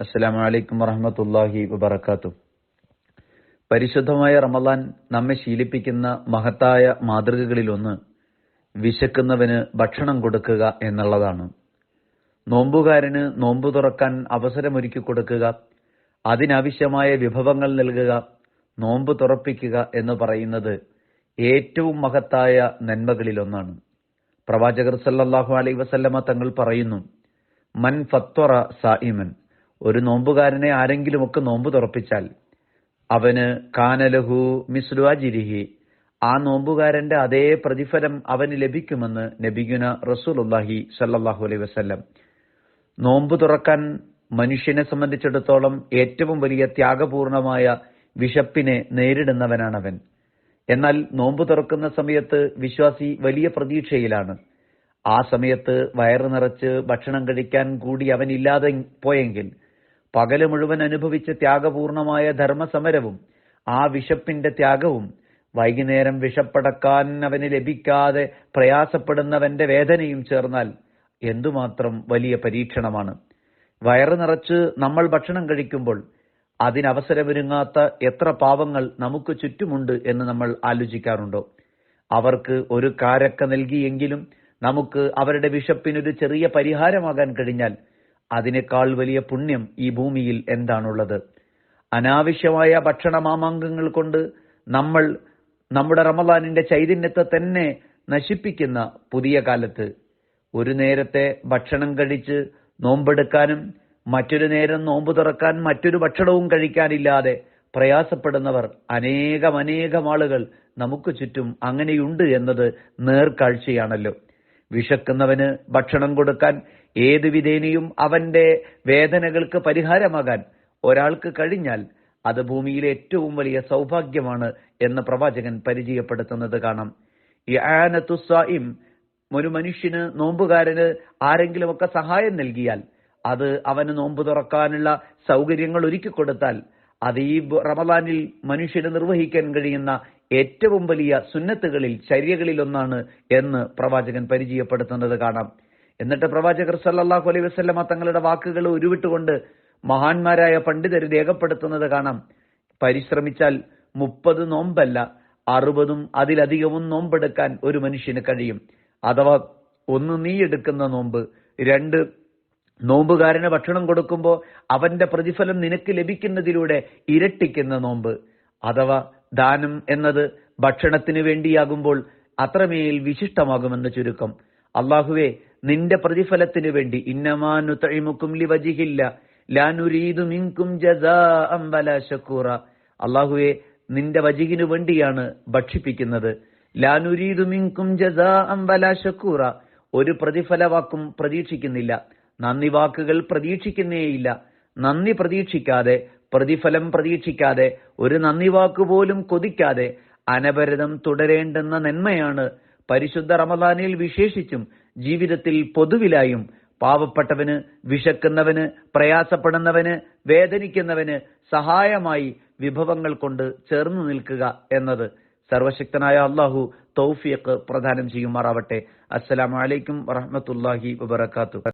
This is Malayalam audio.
അസ്സലാമു അലൈക്കും വറഹ്മത്തുള്ളാഹി വബറകാതുഹു. പരിശുദ്ധമായ റമളാൻ നമ്മെ ശീലിപ്പിക്കുന്ന മഹത്തായ മാതൃകകളിലൊന്ന് വിശക്കുന്നവന് ഭക്ഷണം കൊടുക്കുക എന്നുള്ളതാണ്. നോമ്പുകാരന് നോമ്പു തുറക്കാൻ അവസരമൊരുക്കി കൊടുക്കുക, അതിനാവശ്യമായ വിഭവങ്ങൾ നൽകുക, നോമ്പ് തുറപ്പിക്കുക എന്ന് പറയുന്നത് ഏറ്റവും മഹത്തായ നന്മകളിലൊന്നാണ്. പ്രവാചകർ സല്ലല്ലാഹു അലൈഹി വസല്ലമ തങ്ങൾ പറയുന്നു, മൻ ഫത്വറ സായിമൻ, ഒരു നോമ്പുകാരനെ ആരെങ്കിലുമൊക്കെ നോമ്പ് തുറപ്പിച്ചാൽ അവന് കാനലഹു മിസ്ലു അജ്രിഹി, ആ നോമ്പുകാരന്റെ അതേ പ്രതിഫലം അവന് ലഭിക്കുമെന്ന് നബിയുന റസൂലുള്ളാഹി സല്ലല്ലാഹു അലൈഹി വസല്ലം. നോമ്പ് തുറക്കാൻ മനുഷ്യനെ സംബന്ധിച്ചിടത്തോളം ഏറ്റവും വലിയ ത്യാഗപൂർണമായ വിശപ്പിനെ നേരിടുന്നവനാണവൻ. എന്നാൽ നോമ്പ് തുറക്കുന്ന സമയത്ത് വിശ്വാസി വലിയ പ്രതീക്ഷയിലാണ്. ആ സമയത്ത് വയറ് നിറച്ച് ഭക്ഷണം കഴിക്കാൻ കൂടി അവനില്ലാതെ പോയെങ്കിൽ പകല് മുഴുവൻ അനുഭവിച്ച ത്യാഗപൂർണമായ ധർമ്മസമരവും ആ വിശപ്പിന്റെ ത്യാഗവും വൈകുന്നേരം വിശപ്പടക്കാൻ അവന് ലഭിക്കാതെ പ്രയാസപ്പെടുന്നവന്റെ വേദനയും ചേർന്നാൽ എന്തുമാത്രം വലിയ പരീക്ഷണമാണ്. വയറ് നിറച്ച് നമ്മൾ ഭക്ഷണം കഴിക്കുമ്പോൾ അതിനവസരമൊരുങ്ങാത്ത എത്ര പാവങ്ങൾ നമുക്ക് ചുറ്റുമുണ്ട് എന്ന് നമ്മൾ ആലോചിക്കാറുണ്ടോ? അവർക്ക് ഒരു കാരക്ക നൽകിയെങ്കിലും നമുക്ക് അവരുടെ വിശപ്പിനൊരു ചെറിയ പരിഹാരമാകാൻ കഴിഞ്ഞാൽ അതിനേക്കാൾ വലിയ പുണ്യം ഈ ഭൂമിയിൽ എന്താണുള്ളത്? അനാവശ്യമായ ഭക്ഷണ മാമാങ്കങ്ങൾ കൊണ്ട് നമ്മൾ നമ്മുടെ റമളാനിന്റെ ചൈതന്യത്തെ തന്നെ നശിപ്പിക്കുന്ന പുതിയ കാലത്ത് ഒരു നേരത്തെ ഭക്ഷണം കഴിച്ച് നോമ്പെടുക്കാനും മറ്റൊരു നേരം നോമ്പ് തുറക്കാൻ മറ്റൊരു ഭക്ഷണവും കഴിക്കാനില്ലാതെ പ്രയാസപ്പെടുന്നവർ അനേകം ആളുകൾ നമുക്ക് ചുറ്റും അങ്ങനെയുണ്ട് എന്നത് നേർക്കാഴ്ചയാണല്ലോ. വിശക്കുന്നവന് ഭക്ഷണം കൊടുക്കാൻ ഏത് വിധേനയും അവന്റെ വേദനകൾക്ക് പരിഹാരമാകാൻ ഒരാൾക്ക് കഴിഞ്ഞാൽ അത് ഭൂമിയിലെ ഏറ്റവും വലിയ സൗഭാഗ്യമാണ് എന്ന് പ്രവാചകൻ പരിചയപ്പെടുത്തുന്നത് കാണാം. ഇആനത്തു സ്വായിം, ഒരു മനുഷ്യന് നോമ്പുകാരന് ആരെങ്കിലുമൊക്കെ സഹായം നൽകിയാൽ, അത് അവന് നോമ്പ് തുറക്കാനുള്ള സൗകര്യങ്ങൾ ഒരുക്കി കൊടുത്താൽ, അത് ഈ റമളാനിൽ മനുഷ്യന് നിർവഹിക്കാൻ കഴിയുന്ന ഏറ്റവും വലിയ സുന്നത്തുകളിൽ ചര്യകളിൽ ഒന്നാണ് എന്ന് പ്രവാചകൻ പരിചയപ്പെടുത്തുന്നത് കാണാം. എന്നിട്ട് പ്രവാചകർ സല്ലല്ലാഹു അലൈഹി വസല്ലമ തങ്ങളുടെ വാക്കുകൾ ഉരുവിട്ടുകൊണ്ട് മഹാന്മാരായ പണ്ഡിതർ രേഖപ്പെടുത്തുന്നത് കാണാം. പരിശ്രമിച്ചാൽ 30 നോമ്പല്ല 60 അതിലധികവും നോമ്പെടുക്കാൻ ഒരു മനുഷ്യന് കഴിയും. അഥവാ 1 നീ എടുക്കുന്ന നോമ്പ്, 2 നോമ്പുകാരന് ഭക്ഷണം കൊടുക്കുമ്പോൾ അവന്റെ പ്രതിഫലം നിനക്ക് ലഭിക്കുന്നതിലൂടെ ഇരട്ടിക്കുന്ന നോമ്പ്, അഥവാ ദാനം എന്നത് ഭക്ഷണത്തിന് വേണ്ടിയാകുമ്പോൾ അത്രമേൽ വിശിഷ്ടമാകുമെന്ന് ചുരുക്കം. അല്ലാഹുവേ, നിന്റെ പ്രതിഫലത്തിന് വേണ്ടി, ഇന്നമാ നുതഇമുക്കും ലിവജിഹില്ല ലാ നുരീദു മിൻകും ജസാഅൻ വലാ ശകൂറ, അല്ലാഹുവേ നിന്റെ വജിഹിനു വേണ്ടിയാണ് ഭക്ഷിപ്പിക്കുന്നത്. ലാ നുരീദു മിൻകും ജസാഅൻ വലാ ശകൂറ, ഒരു പ്രതിഫലവാക്കും പ്രതീക്ഷിക്കുന്നില്ല, നന്ദി വാക്കുകൾ പ്രതീക്ഷിക്കുന്നേയില്ല. നന്ദി പ്രതീക്ഷിക്കാതെ, പ്രതിഫലം പ്രതീക്ഷിക്കാതെ, ഒരു നന്ദി വാക്കുപോലും കൊതിക്കാതെ അനവരതം തുടരേണ്ടുന്ന നന്മയാണ് പരിശുദ്ധ റമളാനിൽ വിശേഷിച്ചും ജീവിതത്തിൽ പൊതുവിലായും പാവപ്പെട്ടവന്, വിശക്കുന്നവന്, പ്രയാസപ്പെടുന്നവന്, വേദനിക്കുന്നവന് സഹായമായി വിഭവങ്ങൾ കൊണ്ട് ചേർന്നു നിൽക്കുക എന്നത്. സർവശക്തനായ അല്ലാഹു തൗഫീഖ് പ്രദാനം ചെയ്യുമാറാവട്ടെ. അസ്സലാമു അലൈക്കും വറഹ്മത്തുള്ളാഹി വബറകാതുഹു.